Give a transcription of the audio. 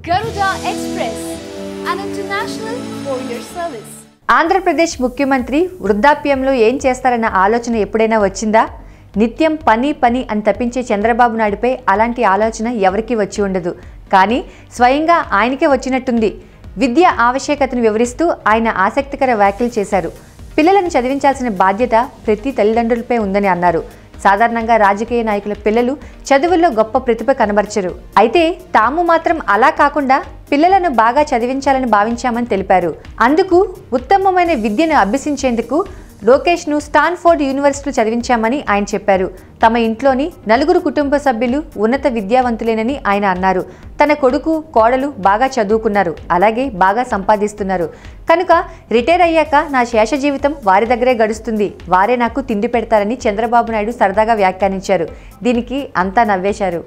Garuda Express, an international courier service. Andhra Pradesh ముఖ్యమంత్రి వృద్ధాప్యంలో ఏం చేస్తారన్న ఆలోచన ఎప్పుడైనా వచ్చిందా? నిత్యం పని పని అని తప్పించే చంద్రబాబు నాయుడుపై అలాంటి ఆలోచన ఎవరికీ వచ్చి ఉండదు. కానీ స్వయంగా ఆయనకే వచ్చినట్టుంది. విద్య ఆవశ్యకతను వివరిస్తూ ఆయన ఆసక్తికర వ్యాఖ్యలు చేశారు. పిల్లలను చదివించాల్సిన బాధ్యత ప్రతి తల్లిదండ్రులపై ఉందని అన్నారు. సాధారణంగా రాజకీయ నాయకుల పిల్లలు చదువుల్లో గొప్ప ప్రతిభ కనబర్చరు. అయితే తాము మాత్రం అలా కాకుండా పిల్లలను బాగా చదివించాలని భావించామని తెలిపారు. అందుకు ఉత్తమమైన విద్యను అభ్యసించేందుకు లోకేష్ను స్టాన్ఫోర్డ్ యూనివర్సిటీలో చదివించామని ఆయన చెప్పారు. తమ ఇంట్లోని 4 కుటుంబ సభ్యులు ఉన్నత విద్యావంతులేనని ఆయన అన్నారు. తన కొడుకు కోడలు బాగా చదువుకున్నారు, అలాగే బాగా సంపాదిస్తున్నారు. కనుక రిటైర్ అయ్యాక నా శేష జీవితం వారి దగ్గరే గడుస్తుంది, వారే నాకు తిండి పెడతారని చంద్రబాబు నాయుడు సరదాగా వ్యాఖ్యానించారు. దీనికి అంతా నవ్వేశారు.